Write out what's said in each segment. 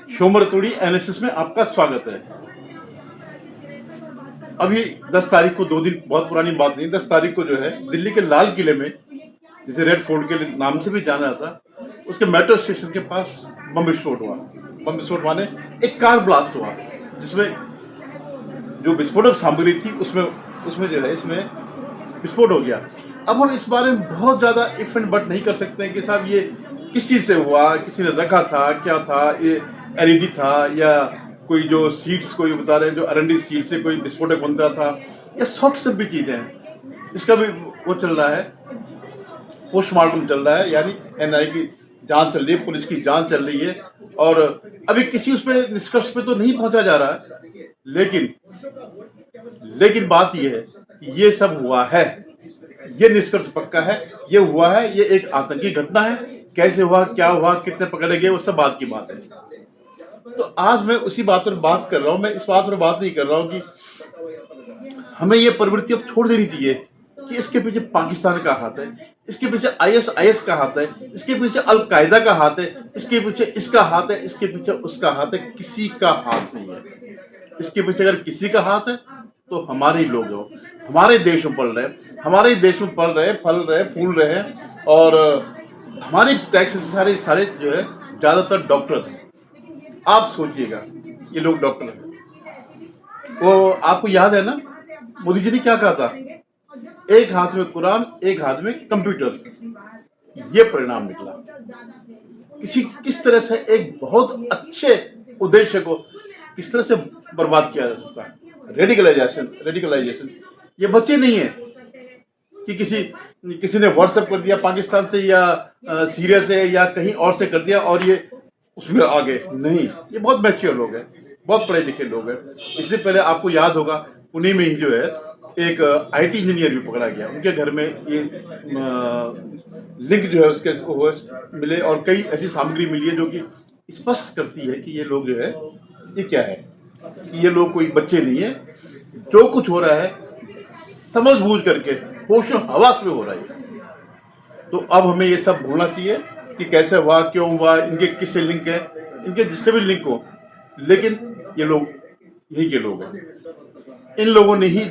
शोमरतोड़ी analysis में आपका स्वागत है। अभी 10 तारीख को, 2 दिन बहुत पुरानी बात नहीं, 10 तारीख को जो है दिल्ली के लाल किले में, जिसे रेड फोर्ट के नाम से भी जाना जाता, उसके मेट्रो स्टेशन के पास बम विस्फोट हुआ। बम विस्फोट माने एक कार ब्लास्ट हुआ, जिसमें जो विस्फोटक सामग्री थी उसमें जो है इसमें विस्फोट हो गया। अब हम इस बारे में बहुत ज़्यादा इफ एंड बट नहीं कर सकते हैं कि साहब ये किस चीज़ से हुआ, किसी ने रखा था, क्या था, ये एलईडी था या कोई जो सीड्स कोई बता रहे हैं जो अरंडी सीड से कोई विस्फोटक बनता था, ये 100 किस्म की चीज़ें हैं। इसका भी वो चल रहा है, पोस्टमार्टम चल रहा है, यानी एनआई की जांच चल रही है, पुलिस की जांच चल रही है और अभी किसी उस पर निष्कर्ष पे तो नहीं पहुंचा जा रहा है, लेकिन बात यह है कि ये सब हुआ है, ये निष्कर्ष पक्का है, ये हुआ है, ये एक आतंकी घटना है। कैसे हुआ, क्या हुआ, कितने पकड़े गए, वो सब बात की बात है। तो आज मैं उसी बात पर बात कर रहा हूं। मैं इस बात पर बात नहीं कर रहा हूं कि हमें ये प्रवृत्ति अब छोड़ देनी चाहिए कि इसके पीछे पाकिस्तान का हाथ है, इसके पीछे आईएसआईएस का हाथ है, इसके पीछे अल कायदा का हाथ है, इसके पीछे इसका हाथ है, इसके पीछे उसका हाथ है। किसी का हाथ नहीं है। इसके पीछे अगर किसी का हाथ है तो हमारे ही लोग हो, हमारे देश में पल रहे, हमारे देश में पल रहे, फल रहे, फूल रहे हैं और हमारे टैक्स से सारे जो है ज्यादातर डॉक्टर हैं। आप सोचिएगा, ये लोग डॉक्टर हैं। वो आपको याद है ना, मोदी जी ने क्या कहा था, एक हाथ में कुरान, एक हाथ में कंप्यूटर। ये परिणाम निकला। किस तरह से एक बहुत अच्छे उद्देश्य को किस तरह से बर्बाद किया जा सकता है। रेडिकलाइजेशन ये बच्चे नहीं है कि किसी ने व्हाट्सएप कर दिया पाकिस्तान से या सीरिया से या कहीं और से कर दिया और ये उसमें आगे नहीं। ये बहुत मैच्योर लोग हैं, बहुत पढ़े लिखे लोग हैं। इससे पहले आपको याद होगा, पुणे में ही जो है एक आईटी इंजीनियर भी पकड़ा गया। उनके घर में ये लिंक जो है उसके मिले और कई ऐसी सामग्री मिली है जो कि स्पष्ट करती है कि ये लोग जो है, ये क्या है, ये लोग कोई बच्चे नहीं है। जो कुछ हो रहा है समझ बूझ करके, होशो हवास में हो रहा है। तो अब हमें ये सब भूलना चाहिए कि कैसे हुआ, क्यों हुआ, इनके किससे लिंक है, इनके जिससे भी लिंक हो, लेकिन ये लोग यही के लोग हैं। इन लोगों ने ही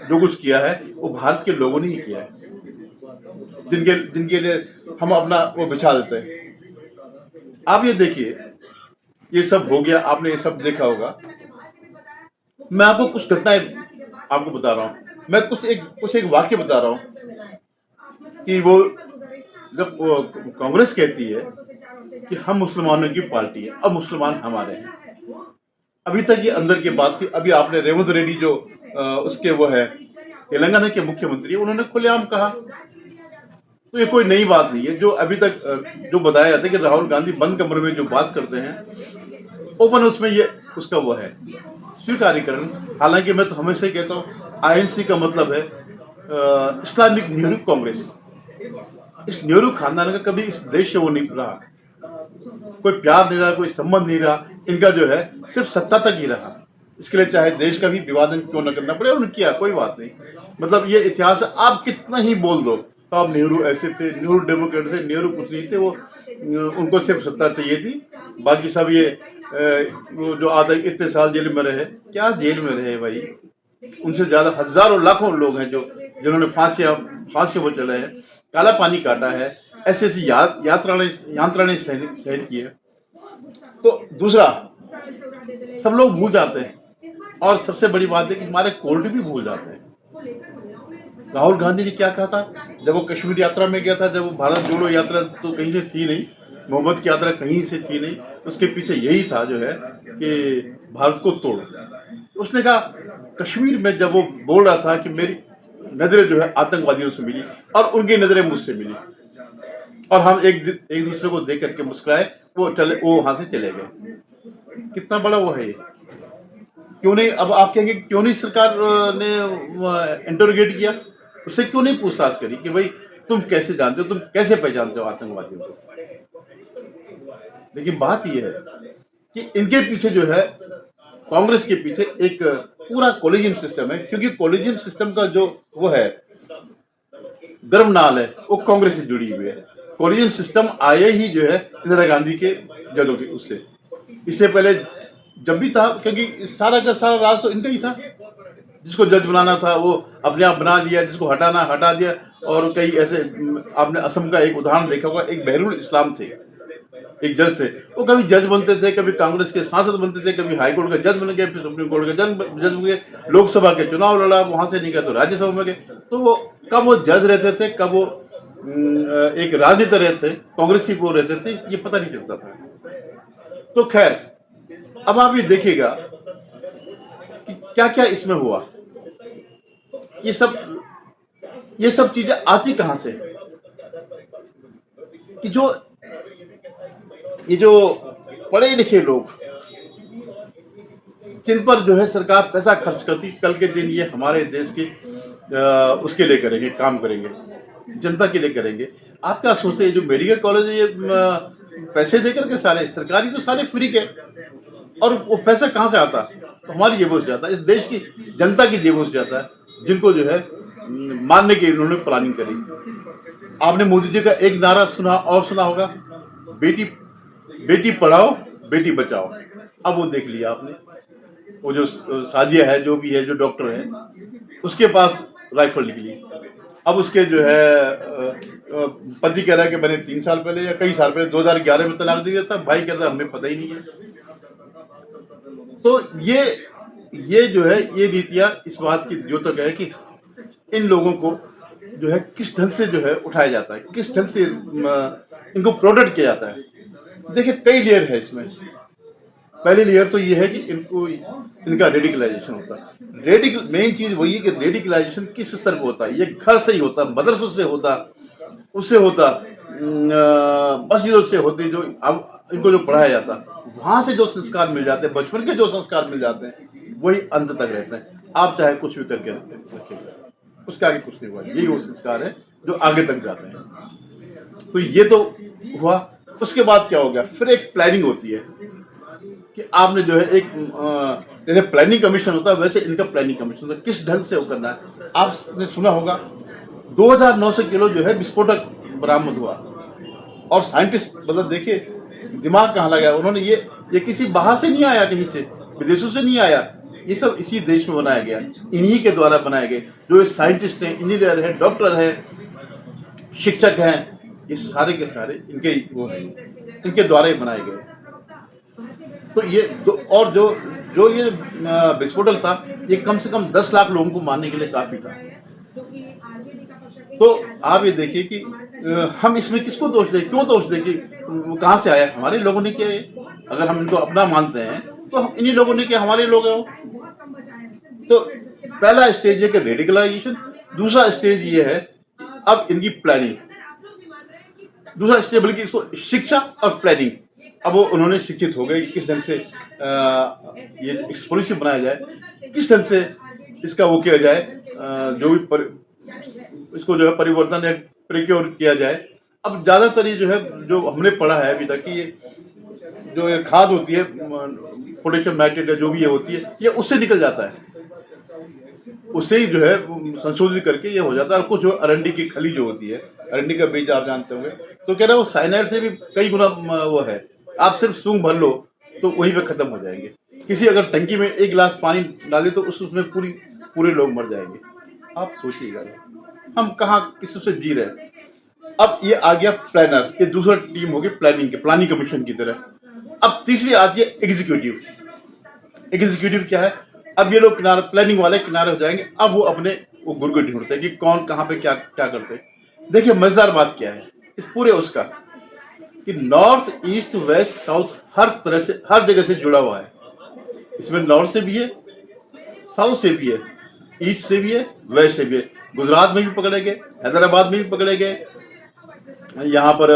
जो कुछ किया है वो भारत के लोगों ने ही किया है, जिनके लिए हम अपना वो बिछा देते हैं। आप ये देखिए, ये सब हो गया, आपने ये सब देखा होगा। मैं आपको कुछ घटनाएं आपको बता रहा हूँ। मैं कुछ एक वाक्य बता रहा हूँ कि वो जब कांग्रेस कहती है कि हम मुसलमानों की पार्टी है, अब मुसलमान हमारे हैं। अभी तक ये अंदर की बात थी। अभी आपने रेवंत रेड्डी जो उसके वो है तेलंगाना के मुख्यमंत्री, उन्होंने खुलेआम कहा। तो ये कोई नई बात नहीं है। जो अभी तक जो बताया जाता है कि राहुल गांधी बंद कमरे में जो बात करते हैं, ओपन उसमें ये उसका वो है स्वीकारीकरण। हालांकि मैं तो हमेशा ही कहता हूँ, आईएनसी का मतलब है इस्लामिक नेहरू कांग्रेस। इस नेहरू खानदान का कभी इस देश से वो नहीं रहा, कोई प्यार नहीं रहा, कोई संबंध नहीं रहा। इनका जो है सिर्फ सत्ता तक ही रहा। इसके लिए चाहे देश का भी विभाजन क्यों न करना पड़े, उन्होंने किया, कोई बात नहीं। मतलब ये इतिहास है। आप कितना ही बोल दो तो आप नेहरू ऐसे थे, नेहरू डेमोक्रेट थे, नेहरू कुछ नहीं थे। वो उनको सिर्फ सत्ता चाहिए थी। बाकी सब ये वो जो आधा इतने साल जेल में रहे, क्या जेल में रहे भाई। उनसे ज्यादा हजारों लाखों लोग हैं जो जिन्होंने फांसियों पर चले हैं, काला पानी काटा है, ऐसी यात्राएं सहन की है। तो दूसरा, सब लोग भूल जाते हैं और सबसे बड़ी बात है कि हमारे कोर्ट भी भूल जाते हैं। राहुल गांधी ने क्या कहा था जब वो कश्मीर यात्रा में गया था, जब वो भारत जोड़ो यात्रा तो कहीं से थी नहीं, मोहम्मद की यात्रा कहीं से थी नहीं, उसके पीछे यही था जो है कि भारत को तोड़ो। उसने कहा, कश्मीर में जब वो बोल रहा था कि मेरी नजरें जो है आतंकवादियों से मिली और उनकी नजरें मुझसे मिली और हम एक दूसरे को देख करके मुस्कुराए, वो वहां से चले गए। कितना बड़ा वो है ये। क्यों नहीं, अब आप कहेंगे क्यों नहीं सरकार ने इंटरोगेट किया, उससे क्यों नहीं पूछताछ करी कि भाई तुम कैसे जानते हो, तुम कैसे पहचानते हो आतंकवादियों को। लेकिन बात यह है कि इनके पीछे जो है, कांग्रेस के पीछे एक पूरा कॉलेजियम सिस्टम है। क्योंकि कॉलेजियम सिस्टम का जो वो है गर्भनाल है, वो कांग्रेस से जुड़ी हुई है। कॉलेजियम सिस्टम आए ही जो है इंदिरा गांधी के जड़ों के उससे। इससे पहले जब भी था, क्योंकि सारा का सारा राज तो इनका ही था। जिसको जज बनाना था वो अपने आप बना लिया, जिसको हटाना हटा दिया। और कई ऐसे आपने असम का एक उदाहरण देखा होगा, एक बहरुल इस्लाम थे, एक जज थे। वो कभी जज बनते थे, कभी कांग्रेस के सांसद बनते थे, कभी हाई कोर्ट का जज बन गए, फिर सुप्रीम कोर्ट का जज बन गए, लोकसभा के चुनाव लड़ा, वहां से नहीं गया तो राज्यसभा में गए। तो वो कब वो जज रहते थे, कब वो एक राजनेता रहते, कांग्रेसी वो रहते थे, ये पता नहीं चलता था। तो खैर, अब आप ये देखिएगा कि क्या क्या इसमें हुआ। ये सब चीजें आती कहां से, कि ये जो पढ़े लिखे लोग, जिन पर जो है सरकार पैसा खर्च करती, कल के दिन ये हमारे देश के उसके लिए करेंगे, काम करेंगे, जनता के लिए करेंगे। आप क्या सोचते हैं, जो मेडिकल कॉलेज है ये पैसे देकर के सारे सरकारी तो सारे फ्री के, और वो पैसा कहाँ से आता? तो हमारी जेबों से जाता है, इस देश की जनता की जेबों से जाता है, जिनको जो है मारने की इन्होंने प्लानिंग करी। आपने मोदी जी का एक नारा सुना और सुना होगा, बेटी बेटी पढ़ाओ बेटी बचाओ। अब वो देख लिया आपने, वो जो साजिया है, जो भी है, जो डॉक्टर है, उसके पास राइफल निकली। अब उसके जो है पति कह रहा है कि मैंने 3 साल पहले या कई साल पहले 2011 में तलाक दे दिया था, भाई कह रहा है हमें पता ही नहीं है। तो ये जो है, ये नीतियां इस बात की द्योतक है कि इन लोगों को जो है किस ढंग से जो है उठाया जाता है, किस ढंग से इनको प्रोटेक्ट किया जाता है। देखिए, कई लेयर है इसमें। पहली लेयर तो ये है कि इनका रेडिकलाइजेशन होता है। मेन चीज वही है कि रेडिकलाइजेशन किस स्तर पर होता है। ये घर से ही होता, मदरसों से होता, उससे होता, मस्जिदों से होती, जो अब इनको जो पढ़ाया जाता, वहां से जो संस्कार मिल जाते हैं, बचपन के जो संस्कार मिल जाते हैं, वही अंत तक रहते हैं। आप चाहे कुछ भी करके रखिएगा, उसके आगे कुछ नहीं हुआ। यही वो संस्कार है जो आगे तक जाते हैं। तो ये तो हुआ। उसके बाद क्या हो गया, फिर एक प्लानिंग होती है कि आपने जो है एक जैसे प्लानिंग कमीशन होता है, वैसे इनका प्लानिंग कमीशन होता है, किस ढंग से वो करना है। आपने सुना होगा 2900 किलो जो है विस्फोटक बरामद हुआ, और साइंटिस्ट, मतलब देखिए दिमाग कहाँ लगा उन्होंने। ये किसी बाहर से नहीं आया, कहीं से विदेशों से नहीं आया, ये सब इसी देश में बनाया गया, इन्हीं के द्वारा बनाए गए। जो साइंटिस्ट हैं, इंजीनियर हैं, डॉक्टर हैं, शिक्षक हैं, ये सारे के सारे इनके वो हैं, इनके द्वारा ही बनाए गए। तो ये और जो ये विस्फोटक था, ये कम से कम 10 लाख लोगों को मारने के लिए काफी था। तो आप ये देखिए कि हम इसमें किसको दोष दें, क्यों दोष दें, कि कहाँ से आया? हमारे लोगों ने किया। अगर हम इनको अपना मानते हैं तो इन्हीं लोगों ने किया, हमारे लोग हैं वो। तो पहला स्टेज है कि रेडिकलाइजेशन। दूसरा स्टेज ये है अब इनकी प्लानिंग। दूसरा स्टेज बल्कि इसको शिक्षा और प्लानिंग। अब वो उन्होंने शिक्षित हो गए कि किस ढंग से ये एक्सप्लोसिव बनाया जाए, किस ढंग से इसका वो किया जाए, जो भी इसको जो है परिवर्तन या प्रिक्योर किया जाए। अब ज्यादातर ये जो है, जो हमने पढ़ा है अभी तक, कि ये जो ये खाद होती है, पोटेशियम नाइट्रेट या जो भी ये होती है, ये उससे निकल जाता है, उससे ही जो है संशोधित करके ये हो जाता है। और कुछ अरंडी की खली जो होती है, अरंडी का बीज आप जानते होंगे, तो कह रहे हैं वो साइनाइड से भी कई गुना वो है। आप सिर्फ सूंघ भर लो तो वहीं पे खत्म हो जाएंगे। किसी अगर टंकी में 1 गिलास पानी डाले तो उसमें पूरे लोग मर जाएंगे। आप सोचिएगा हम कहाँ किस से जी रहे हैं। अब ये आ गया प्लानर, ये दूसरा टीम होगी प्लानिंग कमीशन की तरह। अब तीसरी आती है एग्जीक्यूटिव। एग्जीक्यूटिव क्या है? अब ये लोग प्लानिंग वाले किनारे हो जाएंगे। अब वो अपने वो गुर को ढूंढते हैं कि कौन कहाँ पे क्या क्या करते हैं। देखिए मजेदार बात क्या है इस पूरे उसका, कि नॉर्थ, ईस्ट, वेस्ट, साउथ हर तरह से, हर जगह से जुड़ा हुआ है। इसमें नॉर्थ से भी है, साउथ से भी है, ईस्ट से भी है, वेस्ट से भी है। गुजरात में भी पकड़े गए, हैदराबाद में भी पकड़े गए, यहाँ पर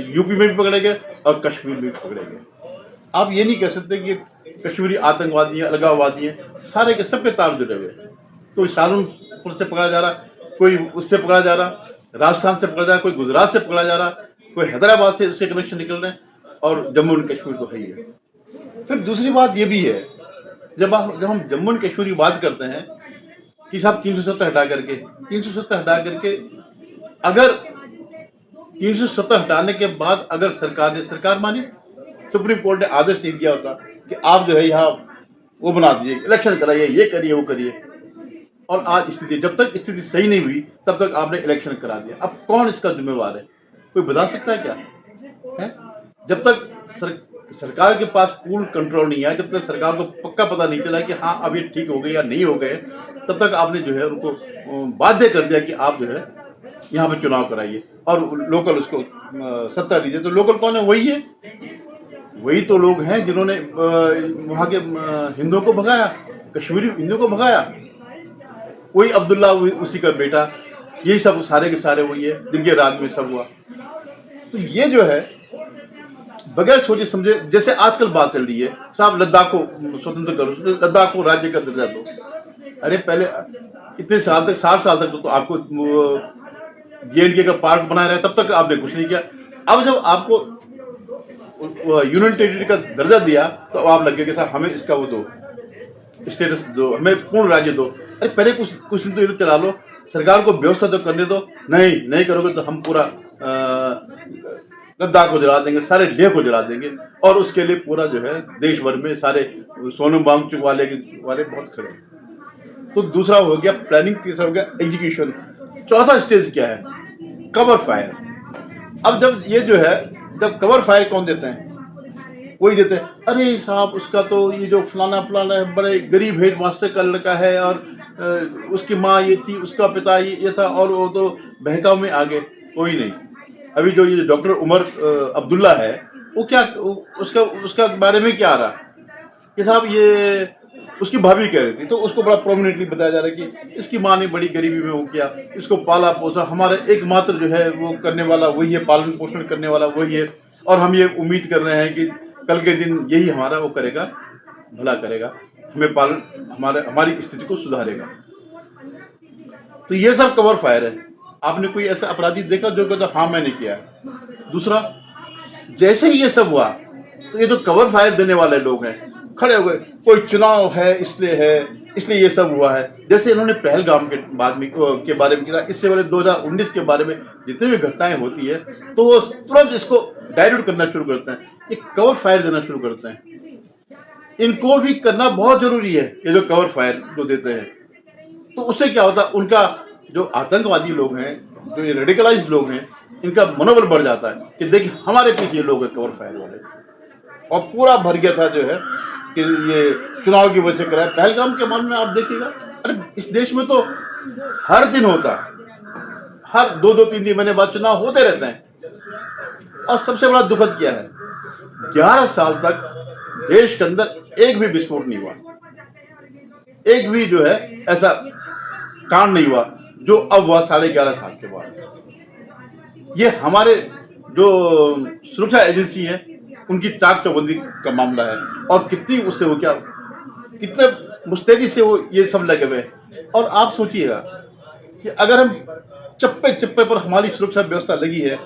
यूपी में भी पकड़े गए, और कश्मीर में भी पकड़े गए। आप ये नहीं कह सकते कि कश्मीरी आतंकवादी हैं, अलगाववादी हैं, सारे के सब के तार जुड़े हुए। कोई सहारनपुर से पकड़ा जा रहा, कोई उससे पकड़ा जा रहा, राजस्थान से पकड़ा जा रहा, कोई गुजरात से पकड़ा जा रहा, कोई हैदराबाद से उससे कनेक्शन निकल रहे हैं, और जम्मू एंड कश्मीर तो है ही है। फिर दूसरी बात ये भी है, जब हम जम्मू एंड कश्मीर की बात करते हैं कि साहब 370 हटा करके अगर 370 हटाने के बाद अगर सरकार मानी सुप्रीम कोर्ट ने आदेश नहीं दिया होता कि आप जो है यहाँ वो बना दीजिए, इलेक्शन कराइए, ये करिए, वो करिए। और आज स्थिति, जब तक स्थिति सही नहीं हुई तब तक आपने इलेक्शन करा दिया। अब कौन इसका जिम्मेवार है? कोई बता सकता है क्या? है? जब तक सरकार के पास पूर्ण कंट्रोल नहीं है, जब तक सरकार को पक्का पता नहीं चला कि हाँ अब ये ठीक हो गए या नहीं हो गए, तब तक आपने जो है उनको बाध्य कर दिया कि आप जो है यहाँ पे चुनाव कराइए और लोकल उसको सत्ता दीजिए। तो लोकल कौन है? वही है, वही तो लोग हैं जिन्होंने वहाँ के हिंदुओं को भगाया, कश्मीरी हिंदुओं को भगाया। वही अब्दुल्ला, उसी का बेटा, यही सब सारे के सारे वही है जिनके राज में सब हुआ। तो ये जो है बगैर सोचे समझे, जैसे आजकल बात चल रही है, साहब लद्दाख को स्वतंत्र करो, लद्दाख को राज्य का दर्जा दो। अरे पहले इतने साल तक, 60 साल तक तो आपको JNK का पार्ट बनाया रहा, तब तक आपने कुछ नहीं किया। अब जब आपको यूनियन टेरिटरी का दर्जा दिया तो आप लगे कि साहब हमें इसका वो दो, स्टेटस दो, हमें पूर्ण राज्य दो। अरे पहले कुछ दिन तो ये तो चला लो, सरकार को व्यवस्था तो करने दो। नहीं करोगे तो हम पूरा लद्दाख को जला देंगे, सारे लेह को जला देंगे। और उसके लिए पूरा जो है देश भर में सारे सोनम वांगचुक वाले बहुत खड़े। तो दूसरा हो गया प्लानिंग, तीसरा हो गया एग्जीक्यूशन, चौथा स्टेज क्या है? Cover fire. अब जब ये जो है, जब कवर फायर कौन देते हैं? वही देते हैं। अरे साहब उसका तो ये जो फलाना है, बड़े गरीब हेड मास्टर का लड़का है और उसकी माँ ये थी, उसका पिता ये था, और वो तो बहकाव में आ गए। कोई नहीं। अभी जो ये डॉक्टर उमर अब्दुल्ला है, वो क्या, उसका बारे में क्या आ रहा कि साहब ये उसकी भाभी कह रही थी, तो उसको बड़ा प्रोमिनेंटली बताया जा रहा है कि इसकी माँ ने बड़ी गरीबी में वो किया, इसको पाला पोसा, हमारा एकमात्र जो है वो करने वाला वही है, पालन पोषण करने वाला वही है, और हम ये उम्मीद कर रहे हैं कि कल के दिन यही हमारा वो करेगा, भला करेगा, हमें पालन, हमारी स्थिति को सुधारेगा। तो ये सब कवर फायर है। आपने कोई ऐसा अपराधी देखा जो कहता हाँ मैंने किया है? दूसरा, जैसे ही ये सब हुआ तो ये जो कवर फायर देने वाले लोग हैं खड़े हो गए, कोई चुनाव है इसलिए ये सब हुआ है। जैसे इन्होंने पहलगाम के बारे में किया, इससे पहले 2019 के बारे में जितनी भी घटनाएं होती है तो वो तुरंत इसको डाइल्यूट करना शुरू करते हैं, एक कवर फायर देना शुरू करते हैं। इनको भी करना बहुत जरूरी है, ये जो कवर फायर जो देते हैं। तो उससे क्या होता है, उनका जो आतंकवादी लोग हैं, जो ये रेडिकलाइज्ड लोग हैं, इनका मनोबल बढ़ जाता है कि देखिए हमारे पीछे ये लोग हैं कवर फायर वाले। और पूरा भर गया था जो है कि ये चुनाव की वजह से कराया। पहलगाम के मामले में आप देखिएगा, अरे इस देश में तो हर दिन होता है, हर 2-3 महीने बाद चुनाव होते रहते हैं। और सबसे बड़ा दुखद क्या है, 11 साल तक देश के अंदर एक भी विस्फोट नहीं हुआ, एक भी जो है ऐसा कांड नहीं हुआ जो अब हुआ 11.5 साल के बाद। ये हमारे जो सुरक्षा एजेंसी है उनकी चाक चौबंदी का मामला है, और कितनी उससे वो क्या, कितने मुस्तैदी से वो ये सब लगे हुए। और आप सोचिएगा कि अगर हम चप्पे चप्पे पर हमारी सुरक्षा व्यवस्था लगी है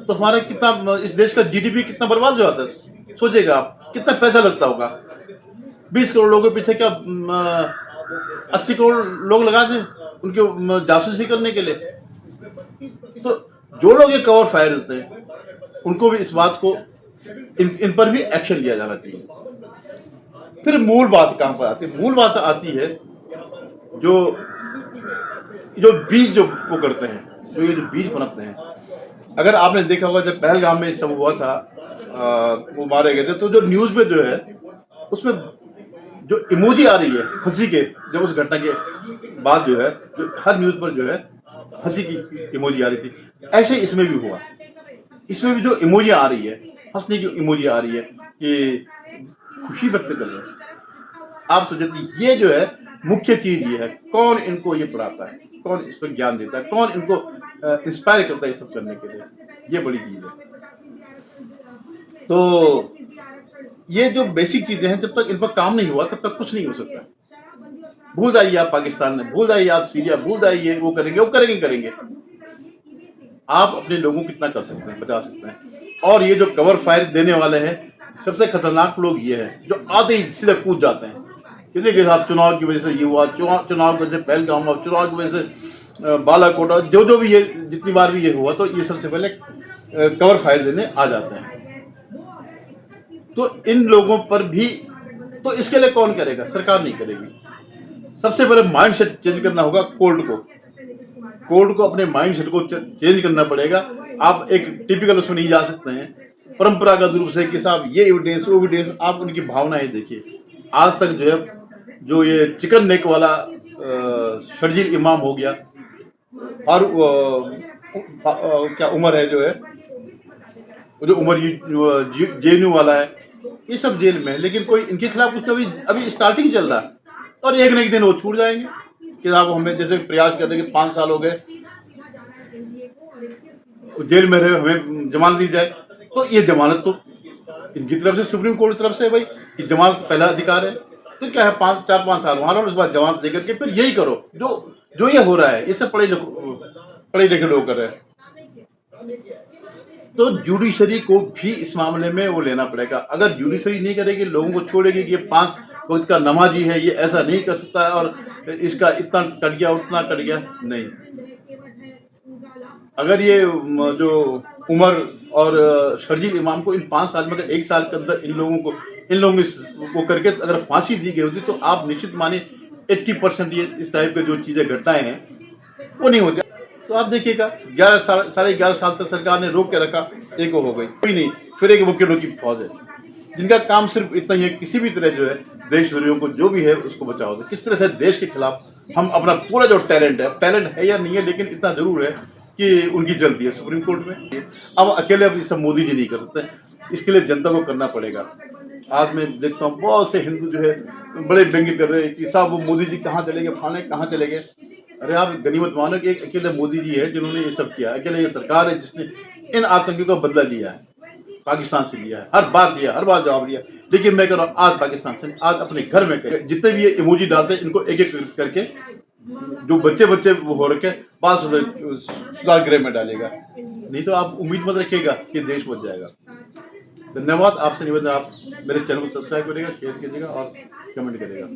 तो हमारा कितना, इस देश का GDP कितना बर्बाद हो जाता है। सोचिएगा आप कितना पैसा लगता होगा। 20 करोड़ लोगों के पीछे क्या 80 करोड़ लोग लगा दें उनके जासूसी करने के लिए। तो जो लोग ये कवर फायर देते हैं उनको भी इस बात को, इन पर भी एक्शन लिया जाना चाहिए। फिर मूल बात कहां पर आती है? मूल बात आती है जो बीज जो वो करते हैं, जो ये जो बीज पनपते हैं। अगर आपने देखा होगा जब पहलगाम में सब हुआ था, वो मारे गए थे, तो जो न्यूज में जो है उसमें जो इमोजी आ रही है हंसी के, जब उस घटना के बाद जो है जो हर न्यूज पर जो है हंसी की इमोजी आ रही थी, ऐसे इसमें भी हुआ। इसमें भी जो इमोजी आ रही है, हंसने की इमोजी आ रही है कि खुशी व्यक्त कर रहे हैं। आप सोचते ये जो है मुख्य चीज ये है, कौन इनको ये पढ़ाता है, कौन इस पर ज्ञान देता है, कौन इनको इंस्पायर करता है ये सब करने के लिए, ये बड़ी चीज है। तो ये जो बेसिक चीजें हैं, जब तक इन पर काम नहीं हुआ तब तक कुछ नहीं हो सकता। भूल जाइए आप पाकिस्तान में, भूल जाइए आप सीरिया, भूल जाइए वो करेंगे। आप अपने लोगों को कितना कर सकते हैं, बचा सकते हैं। और ये जो कवर फायर देने वाले हैं, सबसे खतरनाक लोग ये हैं जो आते ही सीधा कूद जाते हैं कि देखिए साहब चुनाव की वजह से ये हुआ, चुनाव की वजह से पहलगाम हुआ, चुनाव की वजह से बालाकोट, जो भी ये जितनी बार भी ये हुआ, तो ये सबसे पहले कवर फायर देने आ जाते हैं। तो इन लोगों पर भी, तो इसके लिए कौन करेगा? सरकार नहीं करेगी। सबसे पहले माइंड सेट चेंज करना होगा कोर्ट को अपने माइंड सेट को चेंज करना पड़ेगा। आप एक टिपिकल उसमें नहीं जा सकते हैं परंपरागत रूप से कि साहब ये एविडेंस वो एविडेंस। आप उनकी भावनाएं देखिए। आज तक जो है, जो ये चिकन नेक वाला शर्जील इमाम हो गया, और क्या उमर है जो है, जो उमर जेएनयू वाला है, ये सब जेल में है, लेकिन कोई इनके खिलाफ कुछ अभी स्टार्टिंग चल रहा है, और एक न एक दिन वो छूट जाएंगे कि साहब हमें जैसे प्रयास करते हैं कि 5 साल हो गए जेल में रहे, हमें जमानत दी जाए। तो ये जमानत तो इनकी तरफ से, सुप्रीम कोर्ट की तरफ से भाई कि जमानत पहला अधिकार है, तो क्या है 4-5 साल वहां रहो, उसके बाद जमानत देकर के फिर यही करो जो ये हो रहा है। ये सब पढ़े लिखे लोग कर रहे हैं। तो जुडिशरी को भी इस मामले में वो लेना पड़ेगा। अगर जुडिशरी नहीं करेगी, लोगों को छोड़ेगी कि ये 5 वक्त का नमाजी है, ये ऐसा नहीं कर सकता है, और इसका इतना कट गया उतना कट गया, नहीं। अगर ये जो उमर और शर्जील इमाम को इन 5 साल में, अगर 1 साल के अंदर इन लोगों को करके अगर फांसी दी गई होती, तो आप निश्चित माने 80% ये इस टाइप के जो चीजें घटनाएं हैं वो नहीं होती। तो आप देखिएगा 11 साल तक सरकार ने रोक के रखा, एक हो गई, कोई नहीं। फिर एक वकीलों की फौज है जिनका काम सिर्फ इतना ही है, किसी भी तरह जो है देशद्रोहियों को जो भी है उसको बचाओ। तो किस तरह से देश के खिलाफ हम अपना पूरा जो टैलेंट है या नहीं है, लेकिन इतना जरूर है कि उनकी जलती है सुप्रीम कोर्ट में। अब अकेले अब ये सब मोदी जी नहीं कर सकते, इसके लिए जनता को करना पड़ेगा। आज मैं देखता हूँ बहुत से हिंदू जो है बड़े व्यंग्य कर रहे हैं कि साहब वो मोदी जी कहाँ चले गए, फलाने कहाँ चले गए। अरे आप गनीमत मानो कि एक अकेले मोदी जी है जिन्होंने ये सब किया, अकेले ये सरकार है जिसने इन आतंकियों का बदला लिया है, पाकिस्तान से लिया है, हर बार जवाब लिया। लेकिन मैं कह रहा हूँ आज पाकिस्तान से, आज अपने घर में जितने भी ये इमोजी डालते हैं इनको एक एक करके, जो बच्चे वो हो रखे बात सुधार गृह में डालेगा, नहीं तो आप उम्मीद मत रखिएगा कि देश बच जाएगा। धन्यवाद। आपसे निवेदन, आप मेरे चैनल को सब्सक्राइब करिएगा, शेयर कीजिएगा और कमेंट करिएगा।